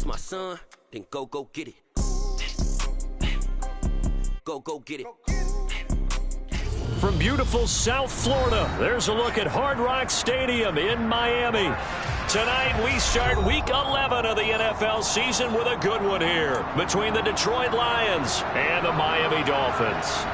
my son, then go get it. Go get it. From beautiful South Florida, there's a look at Hard Rock Stadium in Miami. Tonight, we start Week 11 of the NFL season with a good one here between the Detroit Lions and the Miami Dolphins.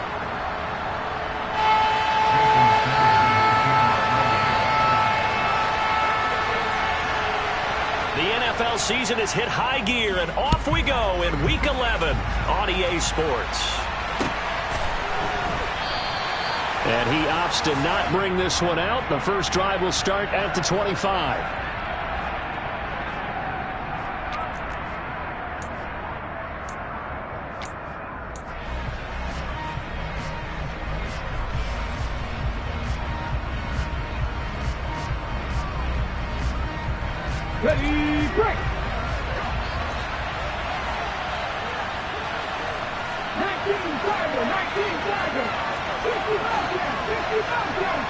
The NFL season has hit high gear, and off we go in Week 11 on EA Sports. And he opts to not bring this one out. The first drive will start at the 25. Ready, break! 19 Tiger! 50 Bobcat!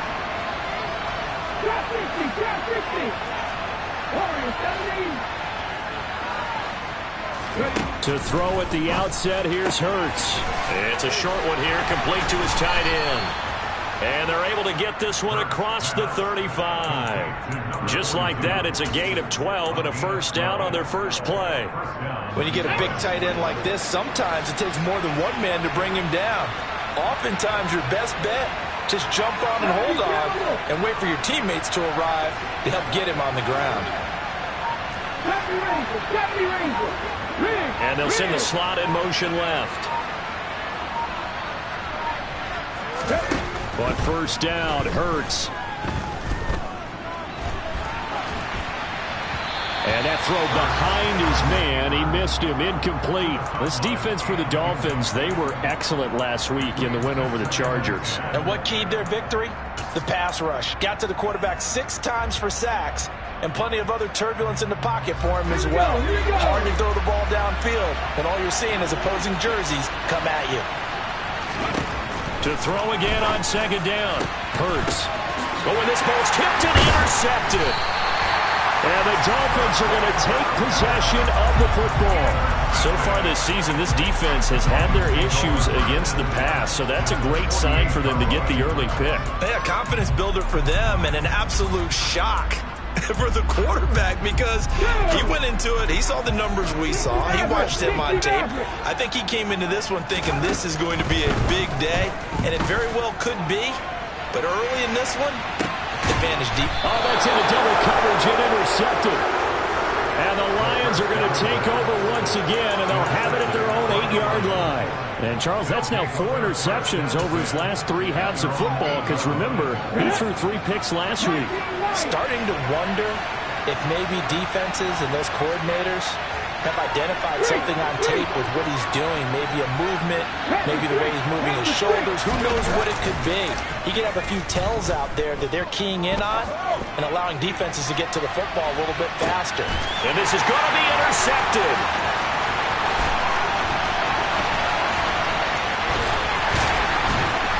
Trap 60! Warriors 17! To throw at the outset, here's Hurts. It's a short one here, complete to his tight end. And they're able to get this one across the 35. Just like that, it's a gain of 12 and a first down on their first play. When you get a big tight end like this, sometimes it takes more than one man to bring him down. Oftentimes, your best bet, just jump on and hold on and wait for your teammates to arrive to help get him on the ground. And they'll send the slot in motion left. But first down, Hurts. And that throw behind his man, he missed him, incomplete. This defense for the Dolphins, they were excellent last week in the win over the Chargers. And what keyed their victory? The pass rush. Got to the quarterback 6 times for sacks, and plenty of other turbulence in the pocket for him as well. Hard to throw the ball downfield, and all you're seeing is opposing jerseys come at you. To throw again on second down. Hurts. Oh, and this ball's tipped and intercepted. And the Dolphins are going to take possession of the football. So far this season, this defense has had their issues against the pass, so that's a great sign for them to get the early pick. Yeah, confidence builder for them, and an absolute shock for the quarterback because he went into it. He saw the numbers we saw. He watched him on tape. I think he came into this one thinking this is going to be a big day, and it very well could be. But early in this one, advantage deep. Oh, that's into double coverage and intercepted. And the Lions are going to take over once again, and they'll have it at their own 8-yard line. And, Charles, that's now 4 interceptions over his last 3 halves of football because, remember, he threw 3 picks last week. Starting to wonder if maybe defenses and those coordinators have identified something on tape with what he's doing. Maybe a movement, maybe the way he's moving his shoulders. Who knows what it could be? He could have a few tells out there that they're keying in on and allowing defenses to get to the football a little bit faster. And this is going to be intercepted.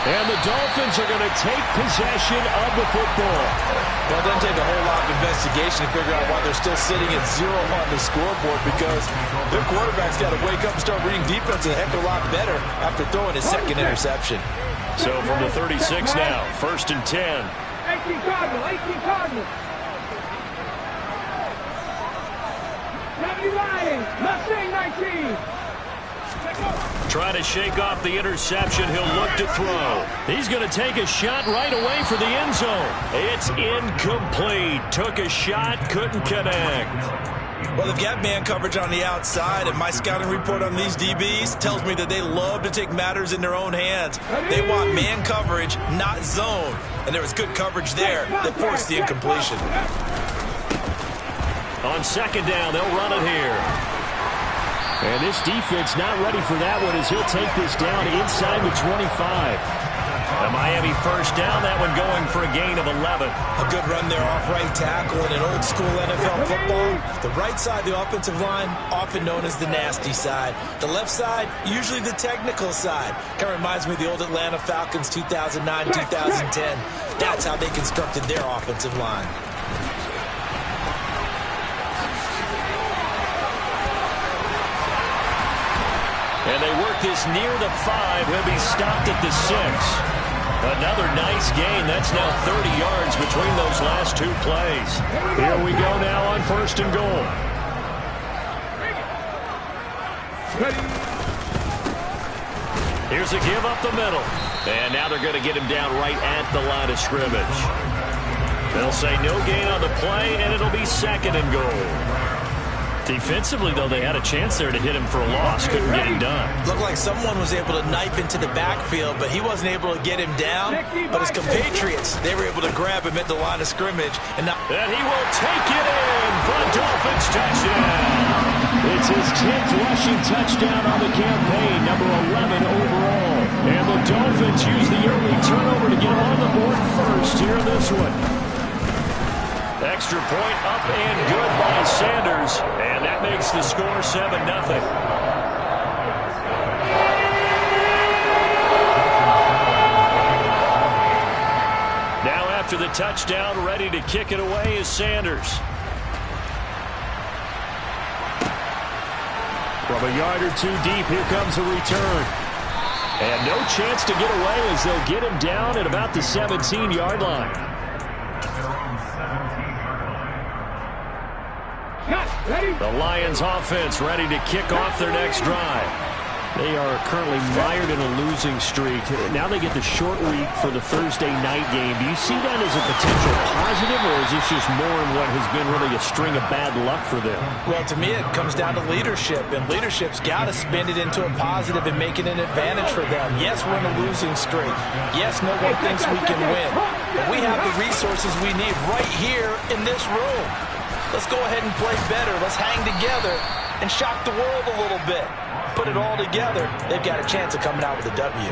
And the Dolphins are going to take possession of the football. Well, it doesn't take a whole lot of investigation to figure out why they're still sitting at 0 on the scoreboard because their quarterback's got to wake up and start reading defense a heck of a lot better after throwing his second interception. So from the 36 now, 1st and 10. 18 Cardinals. 70 Lions, Mustang 19. Trying to shake off the interception. He'll look to throw. He's going to take a shot right away for the end zone. It's incomplete. Took a shot, couldn't connect. Well, they've got man coverage on the outside, and my scouting report on these DBs tells me that they love to take matters in their own hands. They want man coverage, not zone. And there was good coverage there that forced the incompletion. On second down, they'll run it here. And this defense not ready for that one as he'll take this down inside the 25. A Miami first down, that one going for a gain of 11. A good run there off right tackle in an old school NFL football. The right side, the offensive line, often known as the nasty side. The left side, usually the technical side. Kind of reminds me of the old Atlanta Falcons 2009, 2010. That's how they constructed their offensive line. And they work this near the 5. He'll be stopped at the 6. Another nice gain. That's now 30 yards between those last 2 plays. Here we go now on 1st and goal. Here's a give up the middle. And now they're going to get him down right at the line of scrimmage. They'll say no gain on the play, and it'll be 2nd and goal. Defensively, though, they had a chance there to hit him for a loss. Couldn't get him done. Looked like someone was able to knife into the backfield, but he wasn't able to get him down. But his compatriots, they were able to grab him at the line of scrimmage. And he will take it in for a Dolphins touchdown. It's his 10th rushing touchdown on the campaign, number 11 overall. And the Dolphins use the early turnover to get on the board first here in this one. Extra point up and good by Sanders. And that makes the score 7-0. Now after the touchdown, ready to kick it away is Sanders. From a yard or 2 deep, here comes a return. And no chance to get away as they'll get him down at about the 17-yard line. The Lions offense ready to kick off their next drive. They are currently mired in a losing streak. Now they get the short week for the Thursday night game. Do you see that as a potential positive, or is this just more in what has been really a string of bad luck for them? Well, to me, it comes down to leadership, and leadership's got to spin it into a positive and make it an advantage for them. Yes, we're in a losing streak. Yes, no one thinks we can win. But we have the resources we need right here in this room. Let's go ahead and play better. Let's hang together and shock the world a little bit. Put it all together, they've got a chance of coming out with a W.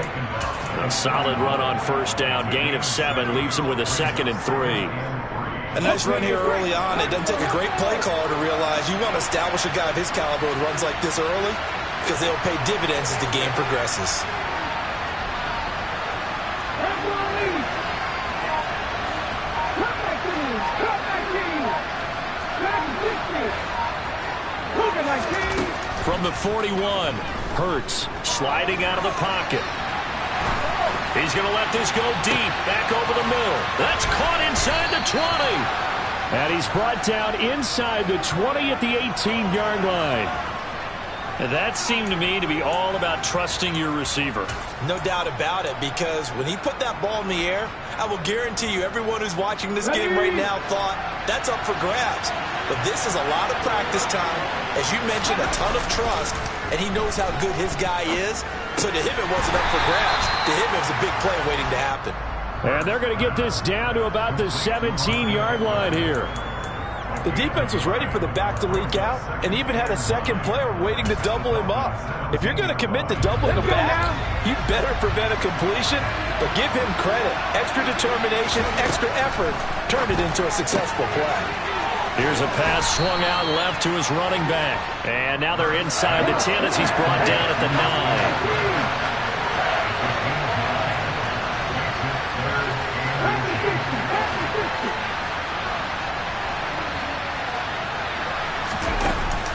A solid run on 1st down. Gain of 7 leaves them with a 2nd and 3. A nice run here early on. It doesn't take a great play caller to realize you want to establish a guy of his caliber with runs like this early, because they'll pay dividends as the game progresses. From the 41, Hurts sliding out of the pocket. He's going to let this go deep, back over the middle. That's caught inside the 20. And he's brought down inside the 20 at the 18-yard line. And that seemed to me to be all about trusting your receiver. No doubt about it, because when he put that ball in the air, I will guarantee you everyone who's watching this game right now thought that's up for grabs. But this is a lot of practice time. As you mentioned, a ton of trust, and he knows how good his guy is. So to him, it wasn't up for grabs. To him, it was a big play waiting to happen. And they're going to get this down to about the 17-yard line here. The defense was ready for the back to leak out and even had a second player waiting to double him up. If you're going to commit to doubling the back, you better prevent a completion, but give him credit. Extra determination, extra effort turned it into a successful play. Here's a pass swung out left to his running back. And now they're inside the 10 as he's brought down at the 9.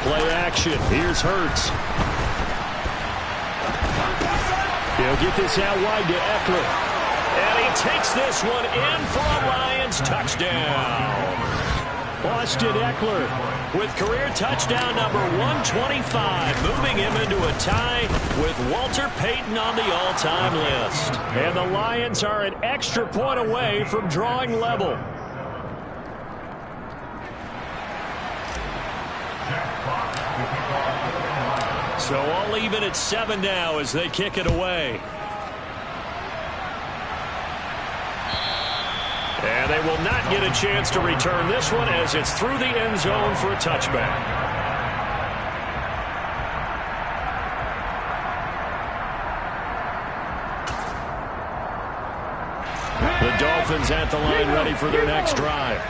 Play action. Here's Hurts. He'll get this out wide to Eckler. And he takes this one in for a Lions touchdown. Austin Eckler with career touchdown number 125, moving him into a tie with Walter Payton on the all-time list. And the Lions are an extra point away from drawing level. So all even at 7 now as they kick it away. And they will not get a chance to return this one as it's through the end zone for a touchback. The Dolphins at the line ready for their next drive.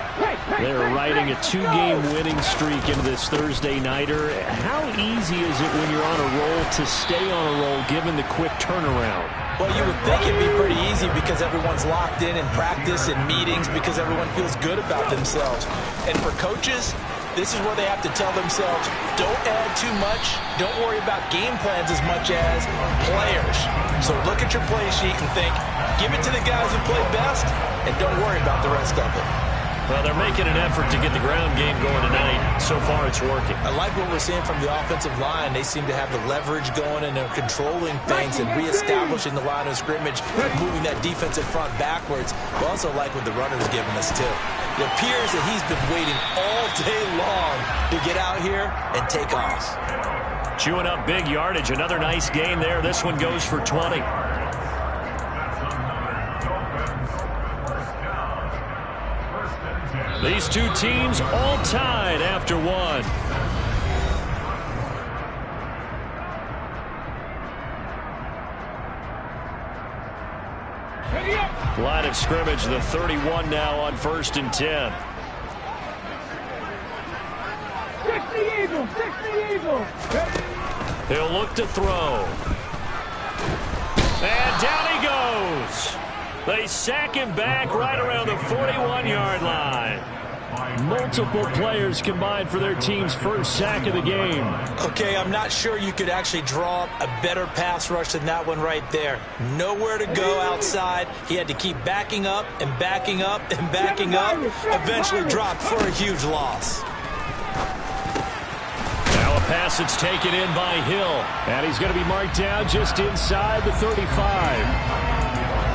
They're riding a 2-game winning streak into this Thursday nighter. How easy is it when you're on a roll to stay on a roll given the quick turnaround? Well, you would think it'd be pretty easy because everyone's locked in practice and meetings because everyone feels good about themselves. And for coaches, this is where they have to tell themselves, don't add too much. Don't worry about game plans as much as players. So look at your play sheet and think, give it to the guys who play best, and don't worry about the rest of it. Well, they're making an effort to get the ground game going tonight. So far, it's working. I like what we're seeing from the offensive line. They seem to have the leverage going, and they're controlling things and reestablishing the line of scrimmage, moving that defensive front backwards. I also like what the runner's giving us, too. It appears that he's been waiting all day long to get out here and take off. Chewing up big yardage. Another nice gain there. This one goes for 20. These two teams all tied after one. Line of scrimmage, the 31 now on 1st and 10. 60 Eagles, 60 Eagles. He'll look to throw. And down he goes. They sack him back right around the 41-yard line. Multiple players combined for their team's first sack of the game. Okay, I'm not sure you could actually draw up a better pass rush than that one right there. Nowhere to go outside. He had to keep backing up and backing up and backing up. Eventually dropped for a huge loss. Now a pass that's taken in by Hill. And he's going to be marked down just inside the 35.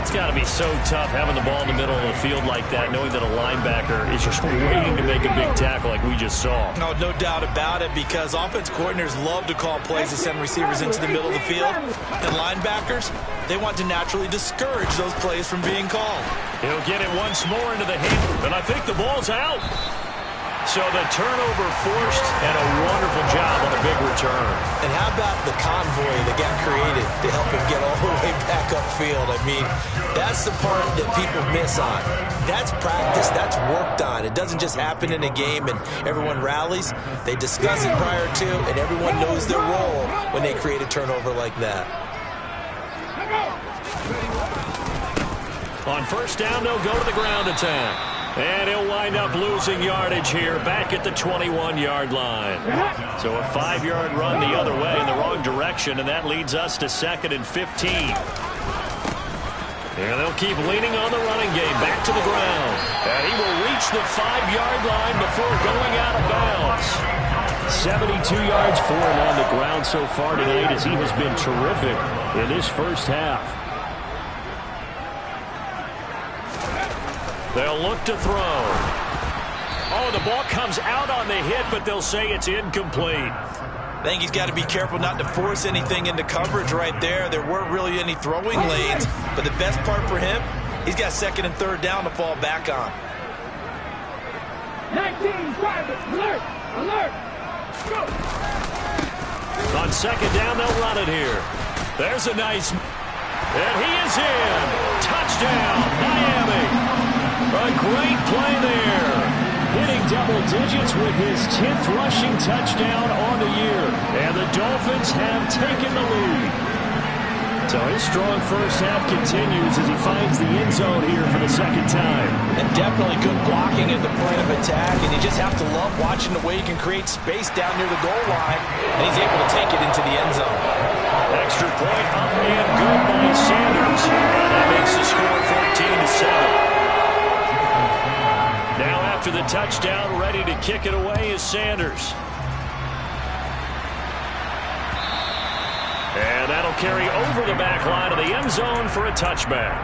It's got to be so tough having the ball in the middle of the field like that, knowing that a linebacker is just waiting to make a big tackle like we just saw. No doubt about it, because offense coordinators love to call plays to send receivers into the middle of the field. And linebackers, they want to naturally discourage those plays from being called. He'll get it once more into the hand, and I think the ball's out. So the turnover forced, and a wonderful job on a big return. And how about the convoy that got created to help him get all the way back upfield? I mean, that's the part that people miss on. That's practice. That's worked on. It doesn't just happen in a game and everyone rallies. They discuss it prior to, and everyone knows their role when they create a turnover like that. On 1st down, they'll go to the ground attack. And he'll wind up losing yardage here back at the 21-yard line. So a 5-yard run the other way in the wrong direction, and that leads us to 2nd and 15. And they'll keep leaning on the running game back to the ground. And he will reach the 5-yard line before going out of bounds. 72 yards for him on the ground so far tonight, as he has been terrific in this first half. They'll look to throw. Oh, the ball comes out on the hit, but they'll say it's incomplete. I think he's got to be careful not to force anything into coverage right there. There weren't really any throwing lanes, but the best part for him, he's got 2nd and 3rd down to fall back on. 19, private, alert, alert, go. On 2nd down, they'll run it here. There's a nice, and he is in. Touchdown, Miami. A great play there. Hitting double digits with his 10th rushing touchdown on the year. And the Dolphins have taken the lead. So his strong first half continues as he finds the end zone here for the 2nd time. And definitely good blocking at the point of attack. And you just have to love watching the way he can create space down near the goal line. And he's able to take it into the end zone. Extra point up and good by Sanders. And that makes the score 14-7. Now after the touchdown, ready to kick it away is Sanders. And that'll carry over the back line of the end zone for a touchback.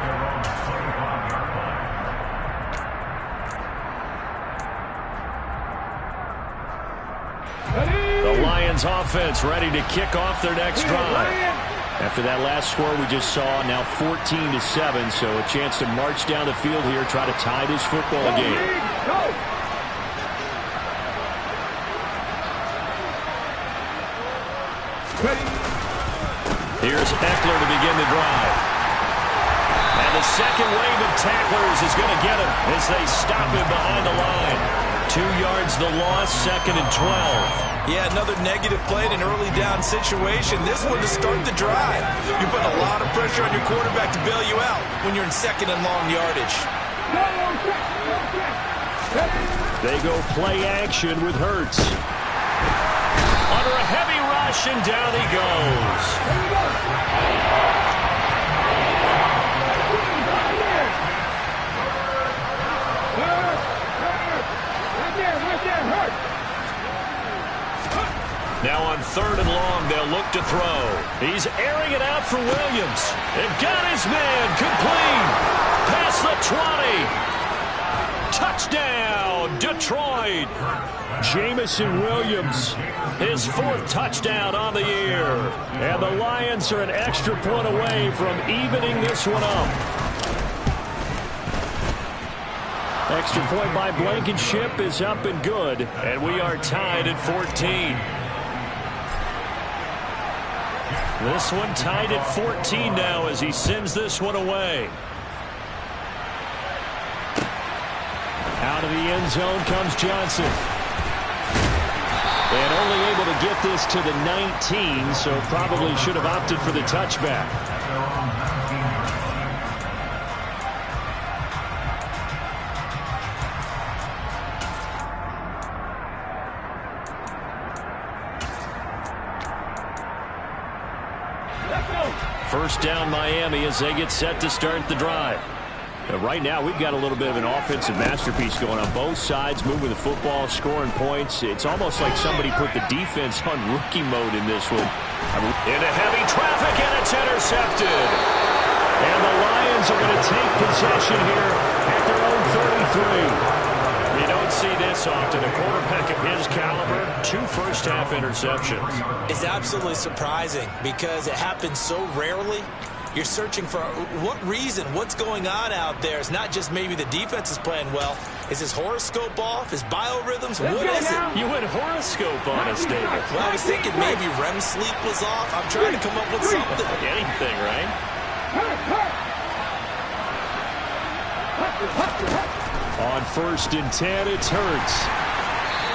The Lions offense ready to kick off their next drive. After that last score we just saw, now 14-7, so a chance to march down the field here, try to tie this football game. Here's Eckler to begin the drive. And the second wave of tacklers is going to get him as they stop him behind the line. 2 yards the loss, 2nd and 12. Yeah, another negative play in an early down situation. This one to start the drive. You're putting a lot of pressure on your quarterback to bail you out when you're in 2nd and long yardage. They go play action with Hurts. Under a heavy rush, and down he goes. Now on 3rd and long, they'll look to throw. He's airing it out for Williams. They've got his man complete. Past the 20. Touchdown, Detroit. Jamison Williams, his 4th touchdown on the year. And the Lions are an extra point away from evening this one up. Extra point by Blankenship is up and good. And we are tied at 14. This one tied at 14 now as he sends this one away. Out of the end zone comes Johnson. And only able to get this to the 19, so probably should have opted for the touchback. First down Miami as they get set to start the drive. Right now we've got a little bit of an offensive masterpiece going on both sides, moving the football, scoring points. It's almost like somebody put the defense on rookie mode in this one. Into heavy traffic, and it's intercepted. And the Lions are going to take possession here at their own 33. You don't see this often. A quarterback of his caliber, 2 first-half interceptions. It's absolutely surprising because it happens so rarely. You're searching for what reason, what's going on out there. It's not just maybe the defense is playing well. Is his horoscope off? His biorhythms? What is it? You went horoscope on us, David. Well, I was thinking maybe REM sleep was off. I'm trying to come up with something. Anything, right? On 1st and 10, it's Hurts.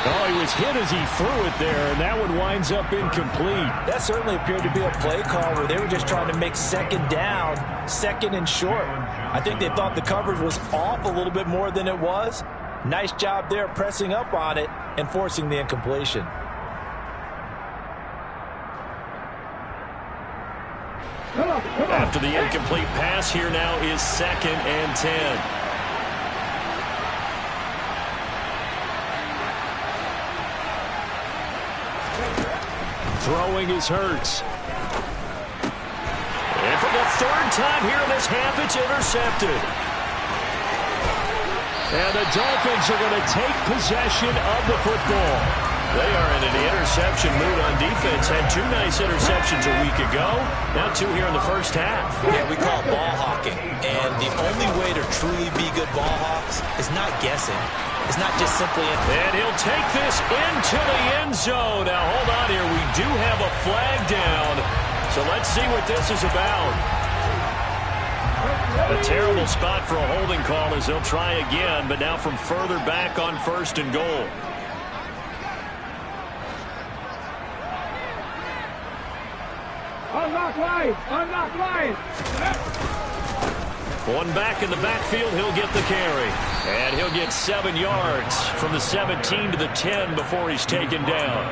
Oh, he was hit as he threw it there, and that one winds up incomplete. That certainly appeared to be a play call where they were just trying to make 2nd down, 2nd and short. I think they thought the coverage was off a little bit more than it was. Nice job there pressing up on it and forcing the incompletion. After the incomplete pass, here now is 2nd and 10. Throwing is Hurts. And for the 3rd time here in this half, it's intercepted. And the Dolphins are going to take possession of the football. They are in an interception mood on defense. Had 2 nice interceptions a week ago. Now 2 here in the first half. Yeah, we call it ball hawking. And the only way to truly be good ball hawks is not guessing. It's not just simply... And he'll take this into the end zone. Now, hold on here. We do have a flag down. So let's see what this is about. A terrible spot for a holding call as they'll try again, but now from further back on 1st and goal. Unlock line! Unlock line! One back in the backfield, he'll get the carry. And he'll get 7 yards from the 17 to the 10 before he's taken down.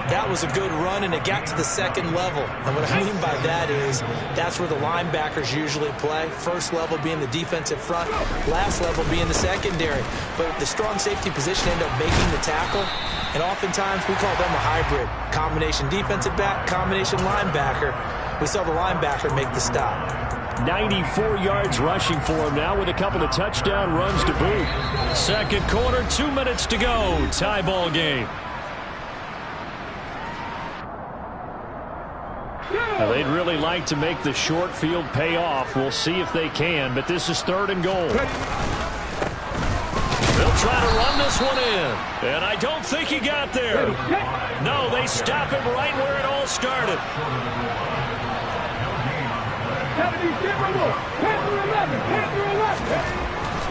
That was a good run, and it got to the 2nd level. And what I mean by that is that's where the linebackers usually play. First level being the defensive front, last level being the secondary. But the strong safety position ended up making the tackle, and oftentimes we call them a hybrid. Combination defensive back, combination linebacker. We saw the linebacker make the stop. 94 yards rushing for him now with a couple of touchdown runs to boot. 2nd quarter, 2 minutes to go. Tie ball game. Now, they'd really like to make the short field pay off. We'll see if they can, but this is 3rd and goal. They'll try to run this one in, and I don't think he got there. No, they stop him right where it all started.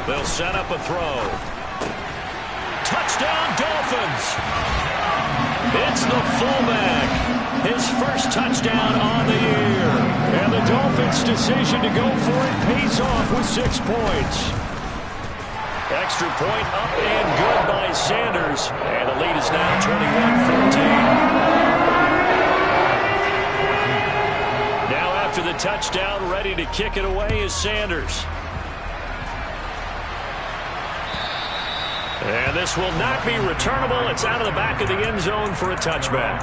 They'll set up a throw. Touchdown, Dolphins. It's the fullback. His first touchdown on the year. And the Dolphins' decision to go for it pays off with 6 points. Extra point up and good by Sanders. And the lead is now 21-14. Now after the touchdown, ready to kick it away is Sanders. And this will not be returnable. It's out of the back of the end zone for a touchback.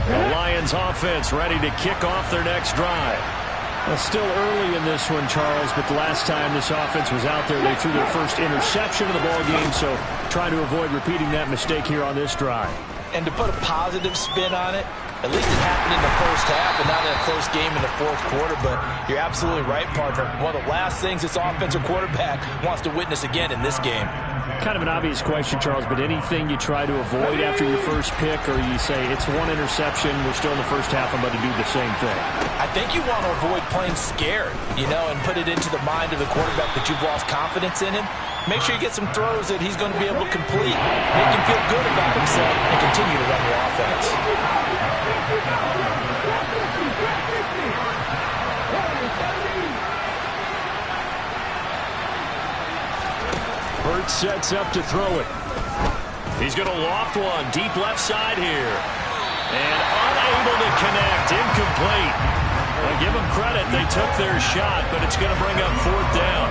The Lions offense ready to kick off their next drive. Well, still early in this one, Charles, but the last time this offense was out there, they threw their first interception of the ball game, so try to avoid repeating that mistake here on this drive. And to put a positive spin on it, at least it happened in the first half and not in a close game in the fourth quarter, but you're absolutely right, partner. One of the last things this offensive quarterback wants to witness again in this game. Kind of an obvious question, Charles, but anything you try to avoid after your first pick, or you say it's one interception, we're still in the first half, I'm going to do the same thing? I think you want to avoid playing scared, and put it into the mind of the quarterback that you've lost confidence in him. Make sure you get some throws that he's going to be able to complete, make him feel good about himself, and continue to run your offense. Hurts sets up to throw it. He's going to loft one deep left side here. And unable to connect. Incomplete. Well, give them credit. They took their shot, but it's going to bring up fourth down.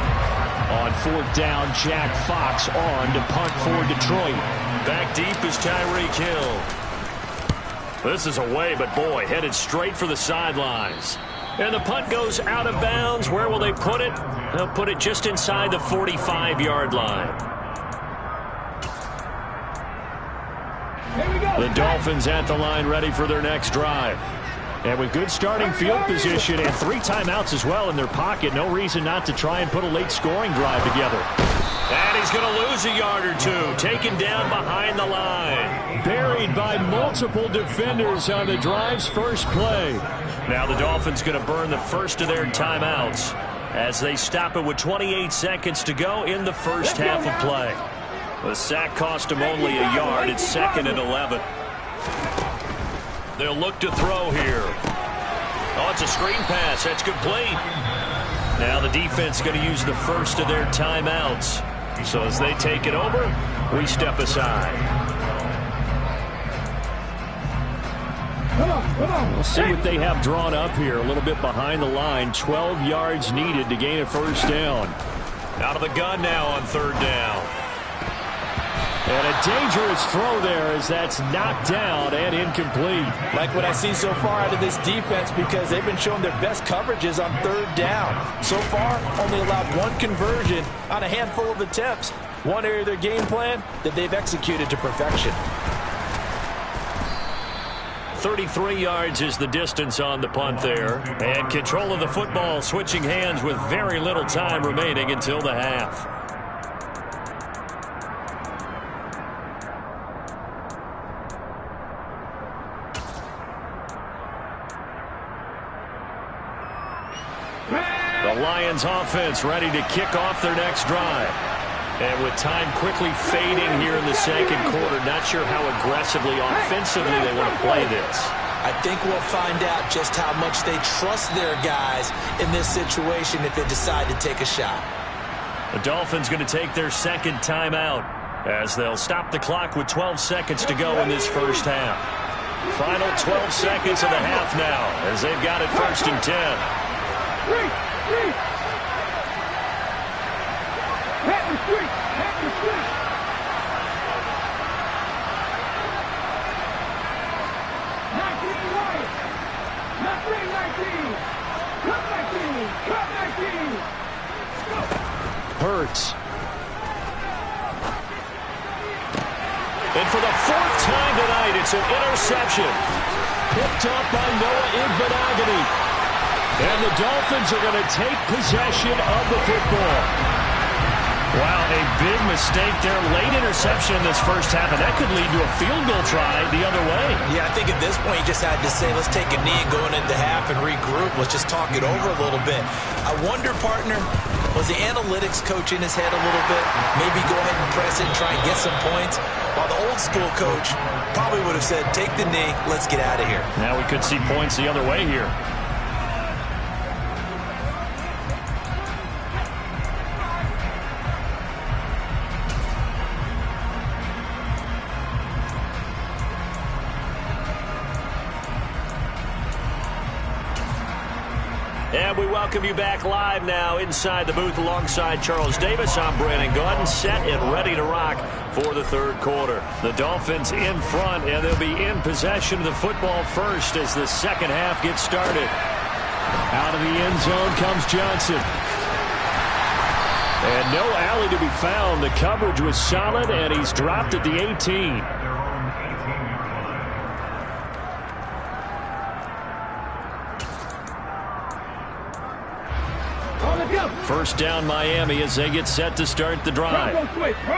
On fourth down, Jack Fox on to punt for Detroit. Back deep is Tyreek Hill. This is away, but boy, headed straight for the sidelines. And the punt goes out of bounds. Where will they put it? They'll put it just inside the 45-yard line. The Dolphins at the line ready for their next drive. And with good starting field position and 3 timeouts as well in their pocket, no reason not to try and put a late scoring drive together. And he's going to lose a yard or two. Taken down behind the line. Buried by multiple defenders on the drive's first play. Now the Dolphins going to burn the first of their timeouts as they stop it with 28 seconds to go in the first half of play. The sack cost him only a yard. It's 2nd and 11. They'll look to throw here. Oh, it's a screen pass. That's complete. Now the defense going to use the first of their timeouts. So as they take it over, we step aside. We'll see what they have drawn up here. A little bit behind the line. 12 yards needed to gain a first down. Out of the gun now on third down. And a dangerous throw there as that's knocked down and incomplete. Like what I see so far out of this defense, because they've been showing their best coverages on third down. So far, only allowed 1 conversion on a handful of attempts. One area of their game plan that they've executed to perfection. 33 yards is the distance on the punt there. And control of the football switching hands with very little time remaining until the half. The Lions offense ready to kick off their next drive. And with time quickly fading here in the second quarter, not sure how aggressively, offensively they want to play this. I think we'll find out just how much they trust their guys in this situation if they decide to take a shot. The Dolphins going to take their second timeout as they'll stop the clock with 12 seconds to go in this first half. Final 12 seconds of the half now as they've got it 1st and 10. Hurts. And for the 4th time tonight, it's an interception. Picked up by Noah Igbinoghene. And the Dolphins are going to take possession of the football. Wow, a big mistake there. Late interception in this first half, and that could lead to a field goal try the other way. Yeah, I think at this point you just had to say, let's take a knee going into half and regroup. Let's just talk it over a little bit. I wonder, partner, was the analytics coach in his head a little bit? Maybe go ahead and press it and try and get some points? While the old school coach probably would have said, take the knee, let's get out of here. Now we could see points the other way here. And we welcome you back live now inside the booth alongside Charles Davis. I'm Brandon Gaudin, set and ready to rock for the third quarter. The Dolphins in front, and they'll be in possession of the football first as the second half gets started. Out of the end zone comes Johnson. And no alley to be found. The coverage was solid, and he's dropped at the 18. First down Miami as they get set to start the drive.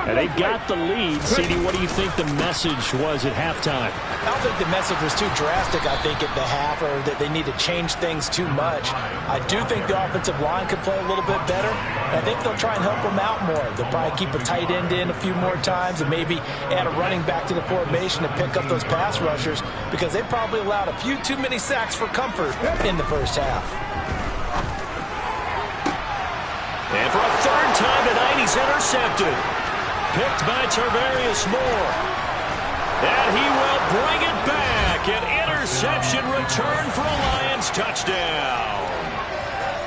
And they've got the lead. CD, what do you think the message was at halftime? I don't think the message was too drastic, I think, at the half, or that they need to change things too much. I do think the offensive line could play a little bit better. I think they'll try and help them out more. They'll probably keep a tight end in a few more times and maybe add a running back to the formation to pick up those pass rushers, because they probably allowed a few too many sacks for comfort in the first half. And for a third time tonight, he's intercepted. Picked by Tarvarius Moore. And he will bring it back. An interception return for a Lions touchdown.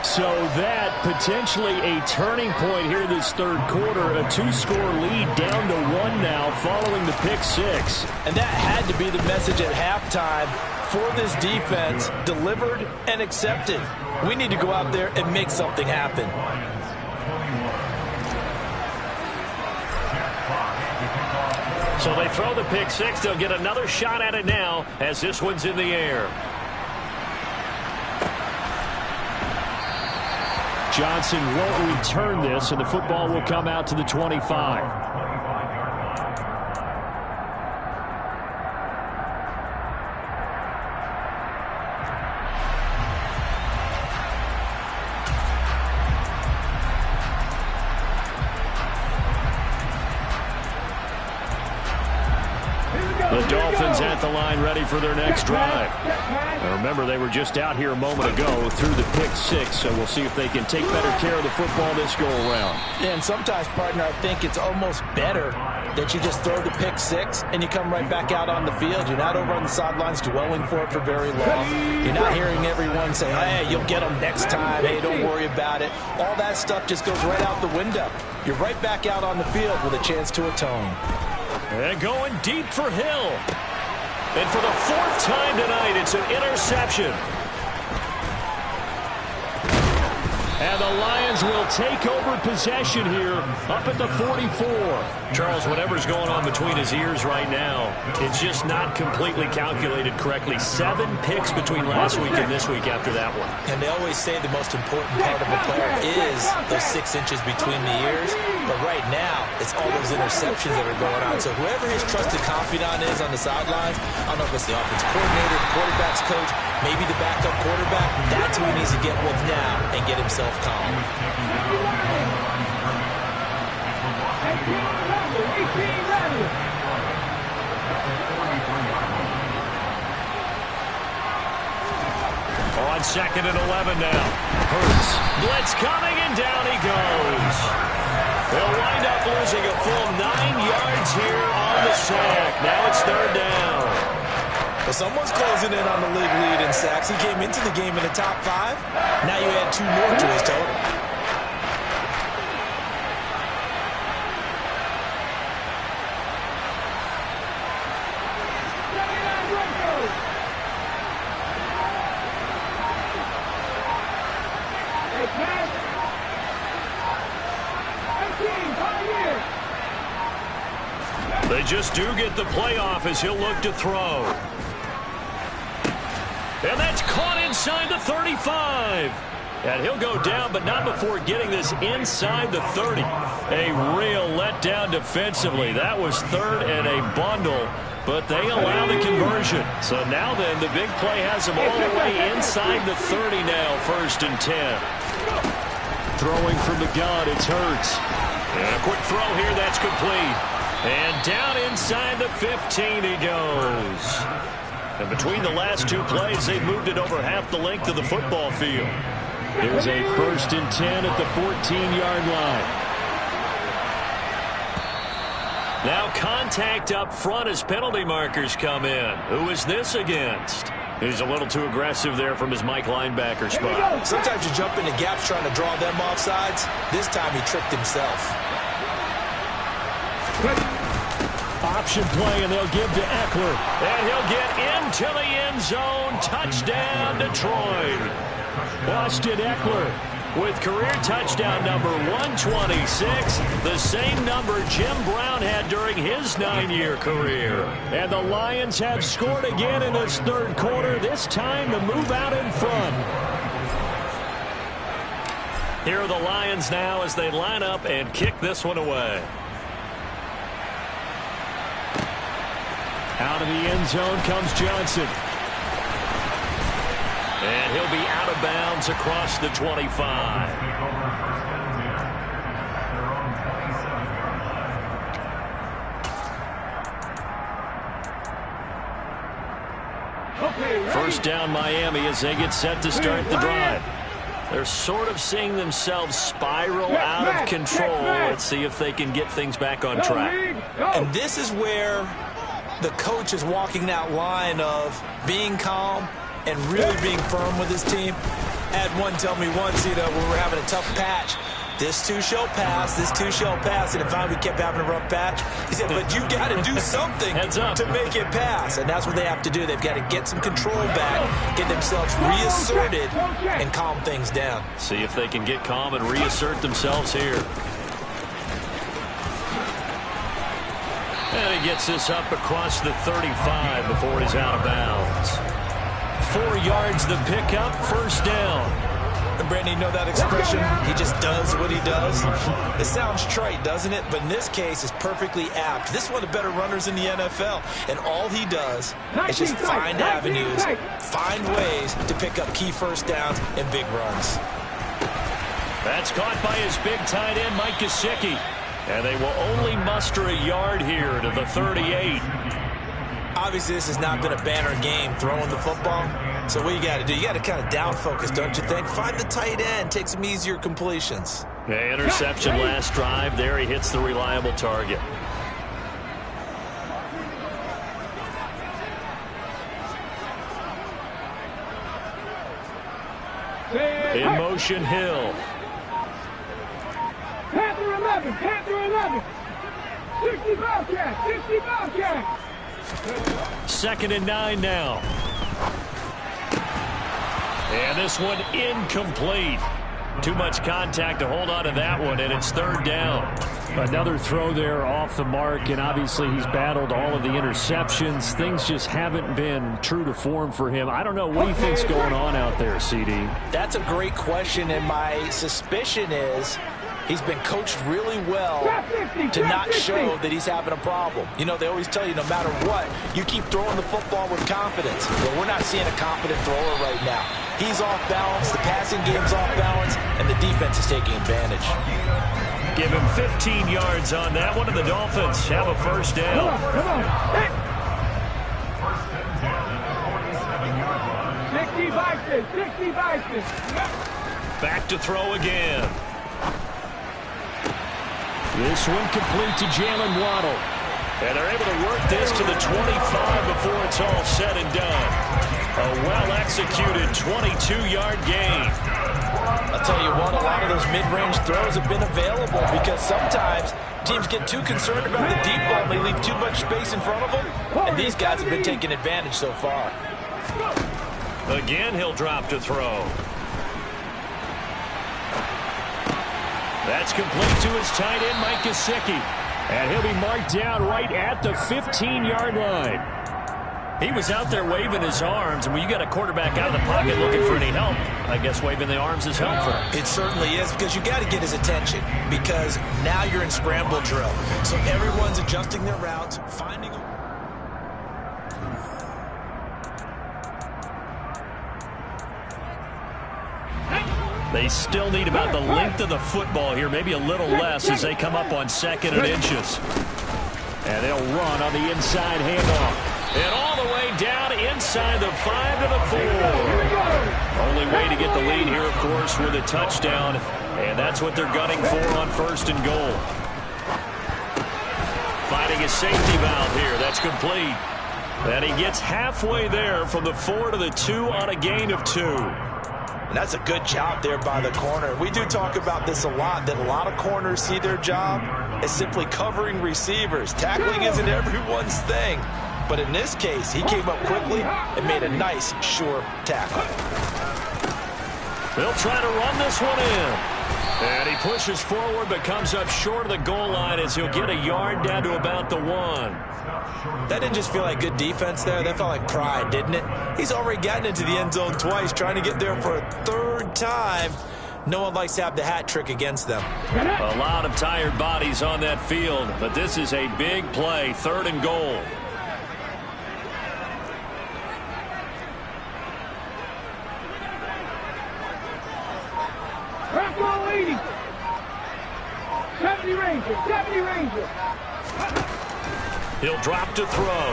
So that potentially a turning point here this third quarter. A two-score lead down to one now following the pick six. And that had to be the message at halftime for this defense. Delivered and accepted. We need to go out there and make something happen. So they throw the pick six. They'll get another shot at it now as this one's in the air. Johnson won't return this, and the football will come out to the 25. The Dolphins at the line ready for their next drive. Now remember, they were just out here a moment ago through the pick six, so we'll see if they can take better care of the football this go-around. Yeah, and sometimes, partner, I think it's almost better that you just throw the pick six and you come right back out on the field. You're not over on the sidelines dwelling for it for very long. You're not hearing everyone say, hey, you'll get them next time. Hey, don't worry about it. All that stuff just goes right out the window. You're right back out on the field with a chance to atone. And going deep for Hill. And for the fourth time tonight, it's an interception. And the Lions will take over possession here up at the 44. Charles, whatever's going on between his ears right now, it's just not completely calculated correctly. 7 picks between last week and this week after that one. And they always say the most important part of a player is those 6 inches between the ears. But right now, it's all those interceptions that are going on. So whoever his trusted confidant is on the sidelines, I don't know if it's the offensive coordinator, the quarterback's coach, maybe the backup quarterback, that's who he needs to get with now and get himself calm. On 2nd and 11 now. Hurts. Blitz coming, and down he goes. They'll wind up losing a full 9 yards here on the sack. Now it's 3rd down. Well, someone's closing in on the league lead in sacks. He came into the game in the top 5. Now you add 2 more to his total. They just do get the playoff as he'll look to throw. And that's caught inside the 35. And he'll go down, but not before getting this inside the 30. A real letdown defensively. That was 3rd and a bundle, but they allow the conversion. So now then, the big play has them all the way inside the 30 now, 1st and 10. Throwing from the gun, it's Hurts. And a quick throw here, that's complete. And down inside the 15 he goes. And between the last 2 plays, they've moved it over half the length of the football field. Here's a 1st and 10 at the 14-yard line. Now contact up front as penalty markers come in. Who is this against? He's a little too aggressive there from his Mike linebacker spot. Sometimes you jump into gaps trying to draw them off sides. This time he tricked himself. Option play, and they'll give to Eckler. And he'll get into the end zone. Touchdown, Detroit. Austin Eckler with career touchdown number 126, the same number Jim Brown had during his 9-year career. And the Lions have scored again in this third quarter, this time to move out in front. Here are the Lions now as they line up and kick this one away. Out of the end zone comes Johnson. And he'll be out of bounds across the 25. First down Miami as they get set to start the drive. They're sort of seeing themselves spiral out of control. Let's see if they can get things back on track. And this is where the coach is walking that line of being calm and really being firm with his team. I had one tell me once, when we were having a tough patch, this too shall pass, this too shall pass, and if finally we kept having a rough patch, he said, but you got to do something to make it pass, and that's what they have to do. They've got to get some control back, get themselves reasserted, and calm things down. See if they can get calm and reassert themselves here. And he gets this up across the 35 before he's out of bounds. 4 yards the pickup, first down. And Brandon, you know that expression? He just does what he does. It sounds trite, doesn't it? But in this case, it's perfectly apt. This is one of the better runners in the NFL. And all he does is just find avenues, find ways to pick up key first downs and big runs. That's caught by his big tight end, Mike Gesicki. And they will only muster a yard here to the 38. Obviously, this has not been a banner game throwing the football. So what you got to do, you got to kind of down focus, don't you think? Find the tight end, take some easier completions. Yeah, interception last drive. There he hits the reliable target. In motion, Hill. Panther 11, Panther 11. 60 Bobcat, 60 Bobcat. 2nd and 9 now. And this one incomplete. Too much contact to hold on to that one, and it's 3rd down. Another throw there off the mark, and obviously he's battled all of the interceptions. Things just haven't been true to form for him. I don't know what he thinks going on out there, CD. That's a great question, and my suspicion is he's been coached really well to not show that he's having a problem. You know, they always tell you no matter what, you keep throwing the football with confidence. But we're not seeing a confident thrower right now. He's off balance, the passing game's off balance, and the defense is taking advantage. Give him 15 yards on that one, and the Dolphins have a first down. Come on. 60 Bison, 60 Bison. Back to throw again. This one complete to Jalen Waddle. And they're able to work this to the 25 before it's all said and done. A well-executed 22-yard gain. I'll tell you what, a lot of those mid-range throws have been available because sometimes teams get too concerned about the deep ball and they leave too much space in front of them. And these guys have been taking advantage so far. Again, he'll drop to throw. That's complete to his tight end, Mike Gesicki. And he'll be marked down right at the 15-yard line. He was out there waving his arms, and when you got a quarterback out of the pocket looking for any help, I guess waving the arms is helpful. It certainly is, because you got to get his attention, because now you're in scramble drill. So everyone's adjusting their routes, finding a... They still need about the length of the football here, maybe a little less as they come up on 2nd and inches. And they'll run on the inside handoff. And all the way down inside the 5 to the 4. Only way to get the lead here, of course, with a touchdown. And that's what they're gunning for on 1st and goal. Finding a safety valve here. That's complete. And he gets halfway there from the 4 to the 2 on a gain of 2. And that's a good job there by the corner. We do talk about this a lot, that a lot of corners see their job as simply covering receivers. Tackling isn't everyone's thing. But in this case, he came up quickly and made a nice, sure tackle. They'll try to run this one in. And he pushes forward but comes up short of the goal line as he'll get a yard down to about the 1. That didn't just feel like good defense there. That felt like pride, didn't it? He's already gotten into the end zone twice, trying to get there for a 3rd time. No one likes to have the hat trick against them. A lot of tired bodies on that field, but this is a big play, 3rd and goal. Crack on 80. 70 Ranger, 70 Ranger. He'll drop to throw.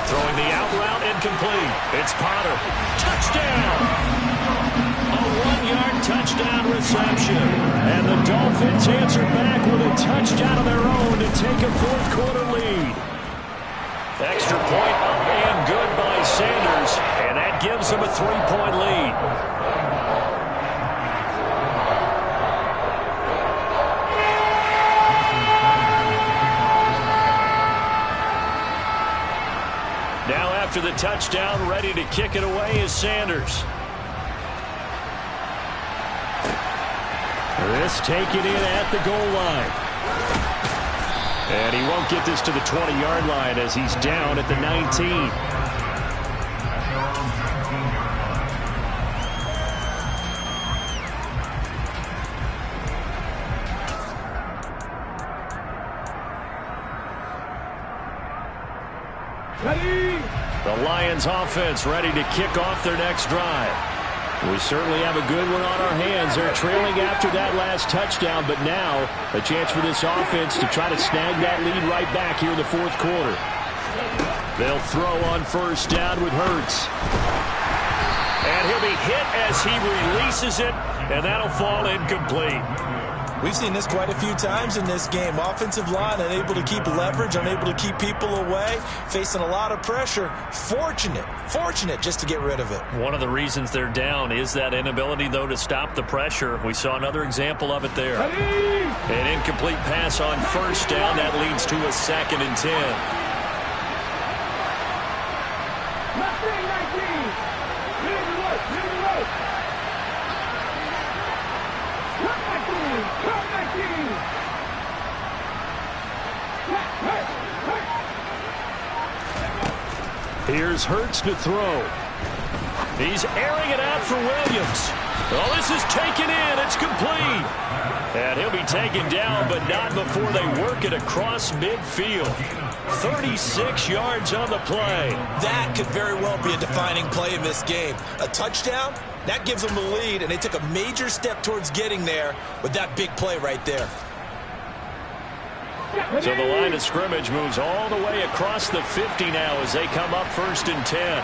Throwing the out route incomplete. It's Potter. Touchdown! A 1-yard touchdown reception. And the Dolphins answer back with a touchdown of their own to take a 4th quarter lead. Extra point up and good by Sanders. And that gives them a 3-point lead. Now after the touchdown, ready to kick it away is Sanders. This taken in at the goal line. And he won't get this to the 20-yard line as he's down at the 19. The Lions offense ready to kick off their next drive. We certainly have a good one on our hands. They're trailing after that last touchdown, but now a chance for this offense to try to snag that lead right back here in the 4th quarter. They'll throw on 1st down with Hurts. And he'll be hit as he releases it, and that'll fall incomplete. We've seen this quite a few times in this game. Offensive line unable to keep leverage, unable to keep people away, facing a lot of pressure. Fortunate just to get rid of it. One of the reasons they're down is that inability, though, to stop the pressure. We saw another example of it there. An incomplete pass on 1st down. That leads to a 2nd and 10. Here's Hurts to throw. He's airing it out for Williams. Oh, this is taken in. It's complete. And he'll be taken down, but not before they work it across midfield. 36 yards on the play. That could very well be a defining play in this game. A touchdown, that gives them the lead, and they took a major step towards getting there with that big play right there. So the line of scrimmage moves all the way across the 50 now as they come up 1st and 10.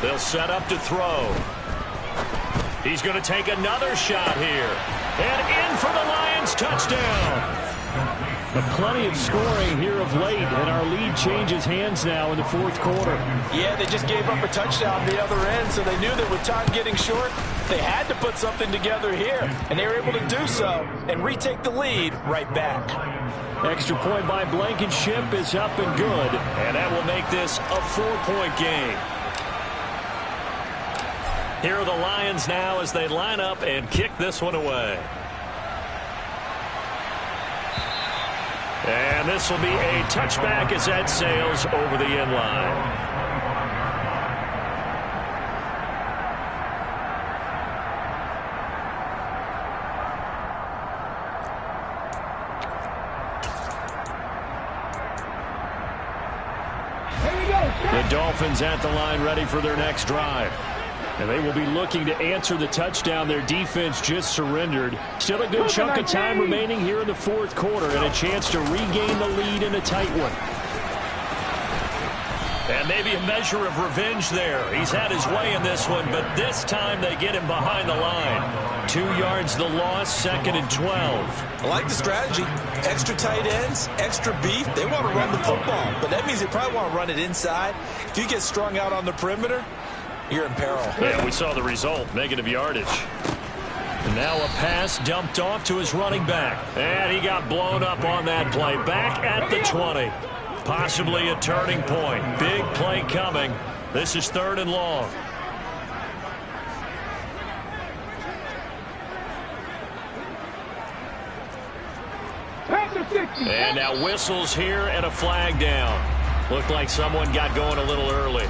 They'll set up to throw. He's going to take another shot here. And in for the Lions touchdown. But plenty of scoring here of late, and our lead changes hands now in the 4th quarter. Yeah, they just gave up a touchdown the other end, so they knew that with time getting short, they had to put something together here, and they were able to do so and retake the lead right back. Extra point by Blankenship is up and good, and that will make this a 4-point game. Here are the Lions now as they line up and kick this one away. And this will be a touchback as that sails over the end line. The Dolphins at the line ready for their next drive. And they will be looking to answer the touchdown their defense just surrendered. Still a good chunk of time remaining here in the 4th quarter and a chance to regain the lead in a tight one. And maybe a measure of revenge there. He's had his way in this one, but this time they get him behind the line. 2 yards the loss, 2nd and 12. I like the strategy. Extra tight ends, extra beef. They want to run the football, but that means they probably want to run it inside. If you get strung out on the perimeter, you're in peril. Yeah, we saw the result, negative yardage. And now a pass dumped off to his running back. And he got blown up on that play. Back at the 20. Possibly a turning point. Big play coming. This is 3rd and long. And now whistles here and a flag down. Looked like someone got going a little early.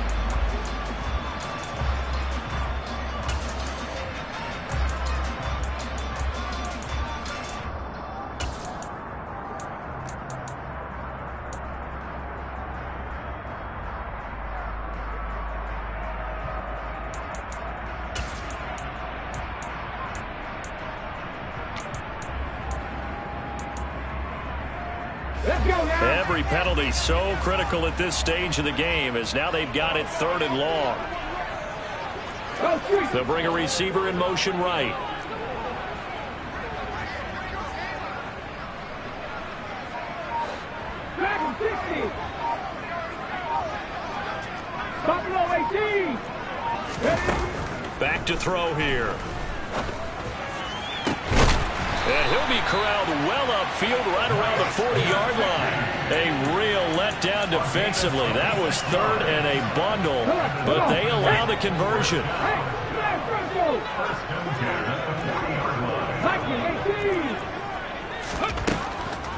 Every penalty so critical at this stage of the game, as now they've got it 3rd and long. They'll bring a receiver in motion right. Back to throw here. And he'll be corralled well upfield right around the 40-yard line. A real letdown defensively. That was 3rd and a bundle, but they allow the conversion.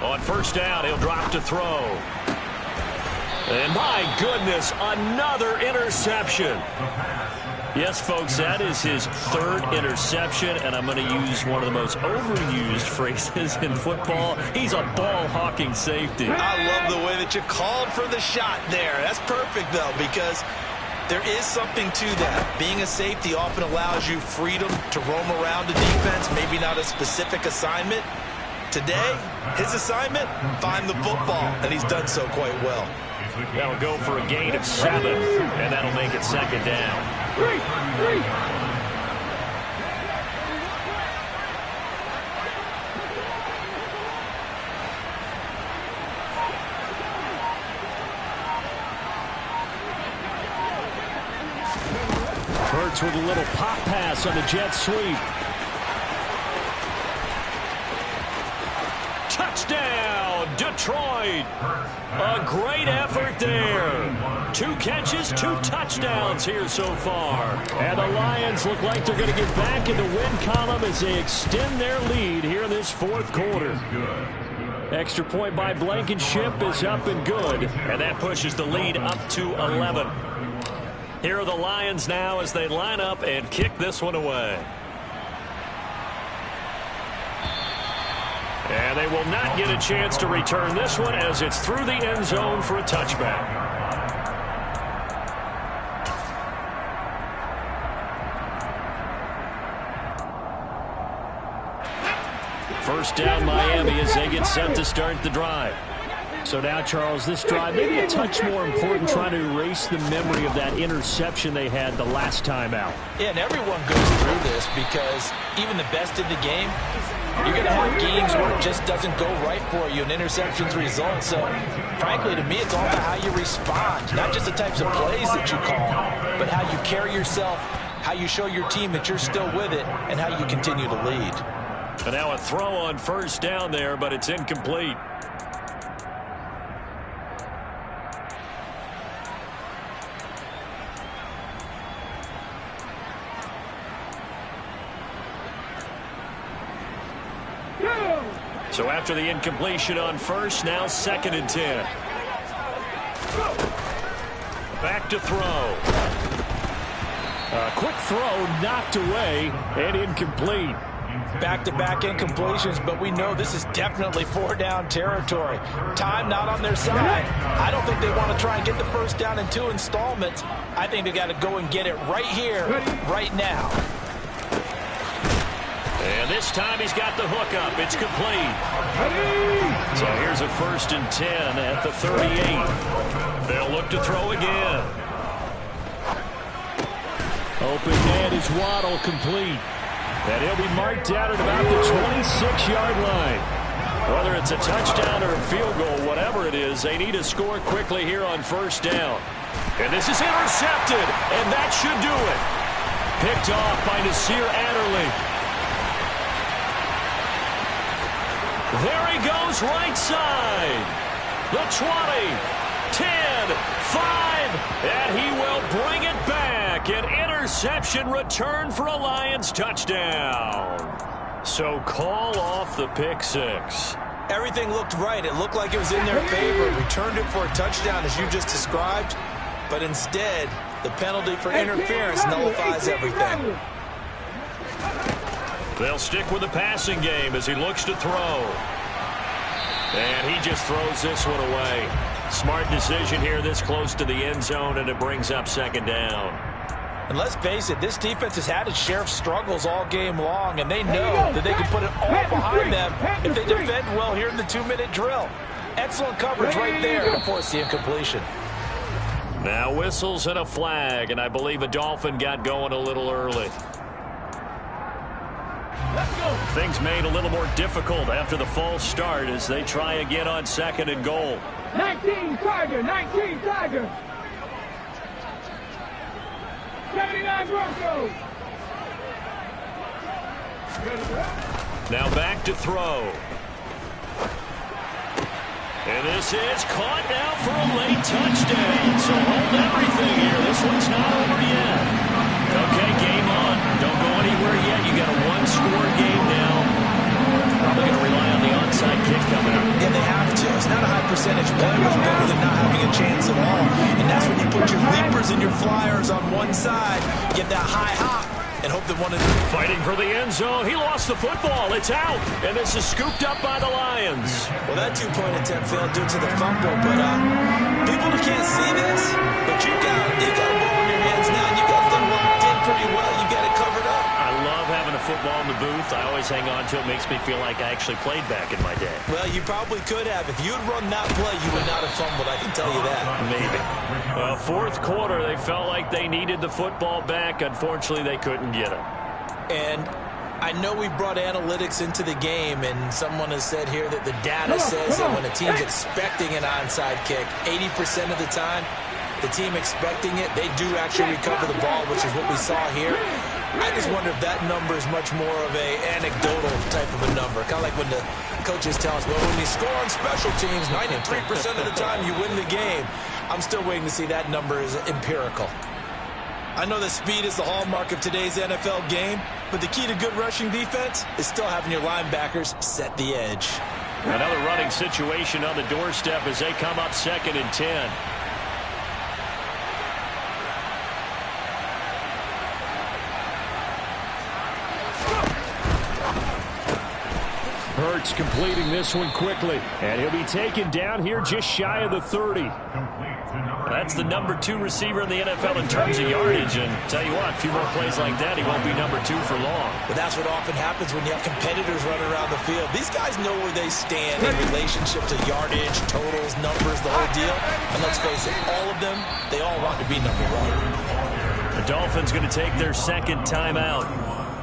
On 1st down, he'll drop to throw. And my goodness, another interception. Yes, folks, that is his 3rd interception, and I'm going to use one of the most overused phrases in football. He's a ball-hawking safety. I love the way that you called for the shot there. That's perfect, though, because there is something to that. Being a safety often allows you freedom to roam around the defense, maybe not a specific assignment. Today, his assignment, find the football, and he's done so quite well. That'll go for a gain of 7, and that'll make it 2nd down. Hurts with a little pop pass on the jet sweep. Touchdown, Detroit. A great effort there. 2 catches, 2 touchdowns here so far. And the Lions look like they're going to get back in the win column as they extend their lead here in this 4th quarter. Extra point by Blankenship is up and good. And that pushes the lead up to 11. Here are the Lions now as they line up and kick this one away. And they will not get a chance to return this one as it's through the end zone for a touchback. First down Miami as they get set to start the drive. So now, Charles, this drive maybe a touch more important, trying to erase the memory of that interception they had the last time out. Yeah, and everyone goes through this because even the best in the game, you're going to have games where it just doesn't go right for you, and interceptions result. So, frankly, to me, it's all about how you respond, not just the types of plays that you call, but how you carry yourself, how you show your team that you're still with it, and how you continue to lead. And now a throw on 1st down there, but it's incomplete. So after the incompletion on 1st, now 2nd and 10. Back to throw. A quick throw knocked away and incomplete. Back-to-back incompletions, but we know this is definitely 4-down territory. Time not on their side. I don't think they want to try and get the 1st down in 2 installments. I think they got to go and get it right here, right now. And this time he's got the hook up. It's complete. So here's a 1st and 10 at the 38. They'll look to throw again. Open man is Waddle, complete. And he'll be marked down at about the 26-yard line. Whether it's a touchdown or a field goal, whatever it is, they need to score quickly here on 1st down. And this is intercepted, and that should do it. Picked off by Nasir Adderley. There he goes, right side. The 20, 10, 5, and he will bring it back. An interception return for a Lions touchdown. So call off the pick six. Everything looked right. It looked like it was in their favor. Returned it for a touchdown, as you just described. But instead, the penalty for interference nullifies everything. They'll stick with the passing game as he looks to throw. And he just throws this one away. Smart decision here this close to the end zone, and it brings up 2nd down. And let's face it, this defense has had its share of struggles all game long, and they know that they can put it all behind them if they defend well here in the 2-minute drill. Excellent coverage right there to force the incompletion. Now whistles and a flag, and I believe a Dolphin got going a little early. Things made a little more difficult after the false start as they try again on 2nd and goal. 19 Tiger, 19 Tiger. 79 Broncos. Now back to throw. And this is caught now for a late touchdown. So hold everything here. This one's not over yet. Okay, game on. Don't go anywhere yet. You got a 1-score game now. Probably going to rely on the onside kick coming up. Yeah, they have to. It's not a high percentage play. It's better than not having a chance at all. And that's when you put your leapers and your flyers on one side. Get that high hop and hope that one of them... Fighting for the end zone. He lost the football. It's out. And this is scooped up by the Lions. Well, that 2-point attempt failed due to the fumble. But people can't see this. But you got a ball in your hands now. And you got them locked in pretty well. You got it covered up. I love having a football in the booth. I always hang on to it. Makes me feel like I actually played back in my day. Well, you probably could have. If you had run that play, you would not have fumbled. I can tell you that. Maybe. 4th quarter, they felt like they needed the football back. Unfortunately, they couldn't get it. And I know we brought analytics into the game, and someone has said here that the data says that when a team's expecting an onside kick, 80% of the time, the team expecting it, they do actually recover the ball, which is what we saw here. I just wonder if that number is much more of a anecdotal type of a number. Kind of like when the coaches tell us, well, when you score on special teams, 93% of the time you win the game. I'm still waiting to see that number is empirical. I know that speed is the hallmark of today's NFL game, but the key to good rushing defense is still having your linebackers set the edge. Another running situation on the doorstep as they come up 2nd and 10. Hurts completing this one quickly, and he'll be taken down here just shy of the 30. That's the number 2 receiver in the NFL in terms of yardage, and tell you what, a few more plays like that, he won't be number 2 for long. But that's what often happens when you have competitors running around the field. These guys know where they stand in relationship to yardage, totals, numbers, the whole deal. And let's face it, all of them, they all want to be number 1. The Dolphins going to take their 2nd timeout,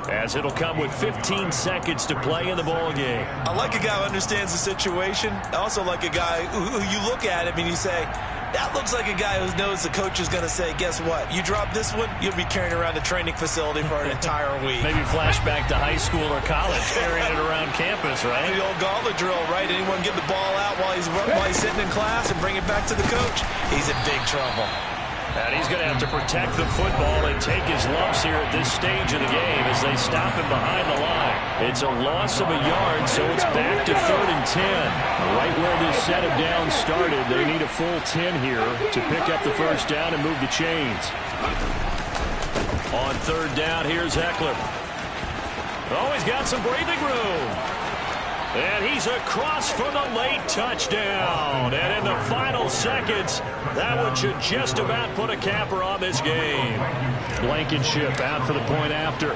as it'll come with 15 seconds to play in the ball game. I like a guy who understands the situation. I also like a guy who you look at him and you say, that looks like a guy who knows the coach is going to say, guess what? You drop this one, you'll be carrying around the training facility for an entire week. Maybe flashback to high school or college, carrying it around campus, right? The old gauntlet drill, right? Anyone get the ball out while he's sitting in class and bring it back to the coach? He's in big trouble. And he's going to have to protect the football and take his lumps here at this stage of the game as they stop him behind the line. It's a loss of a yard, so it's back to 3rd and 10. Right where this set of downs started, they need a full 10 here to pick up the 1st down and move the chains. On 3rd down, here's Eckler. Oh, he's got some breathing room. And he's across for the late touchdown. And in the final seconds, that one should just about put a capper on this game. Blankenship out for the point after.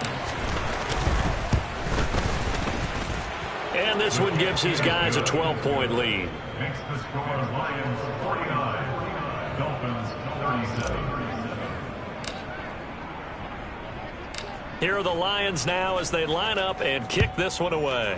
And this one gives his guys a 12-point lead. Makes the score Lions 49, Dolphins 37. Here are the Lions now as they line up and kick this one away.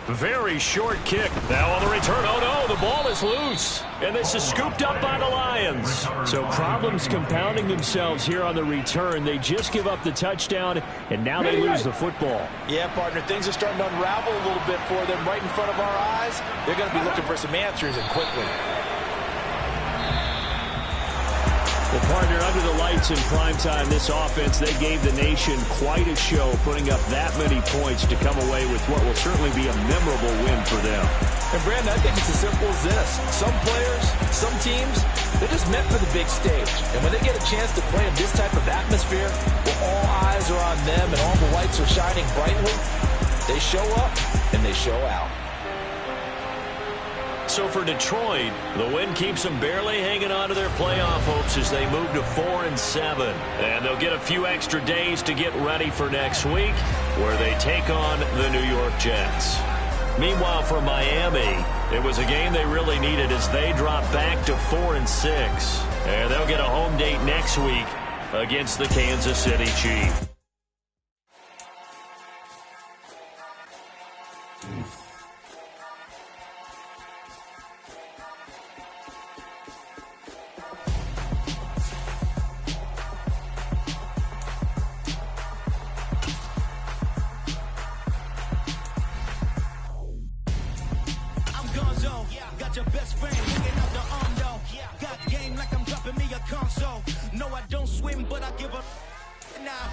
Very short kick. Now on the return. Oh, no, the ball is loose. And this is scooped up by the Lions. So problems compounding themselves here on the return. They just give up the touchdown, and now they lose the football. Yeah, partner, things are starting to unravel a little bit for them right in front of our eyes. They're going to be looking for some answers, and quickly. Well, partner, under the lights in primetime, this offense, they gave the nation quite a show, putting up that many points to come away with what will certainly be a memorable win for them. And, Brandon, I think it's as simple as this. Some players, some teams, they're just meant for the big stage. And when they get a chance to play in this type of atmosphere, where all eyes are on them and all the lights are shining brightly, they show up and they show out. So for Detroit, the win keeps them barely hanging on to their playoff hopes as they move to 4-7. And they'll get a few extra days to get ready for next week, where they take on the New York Jets. Meanwhile, for Miami, it was a game they really needed as they drop back to 4-6. And they'll get a home date next week against the Kansas City Chiefs. Your best friend hanging out the arm though. Got game like I'm dropping me a console. No, I don't swim, but I give a now.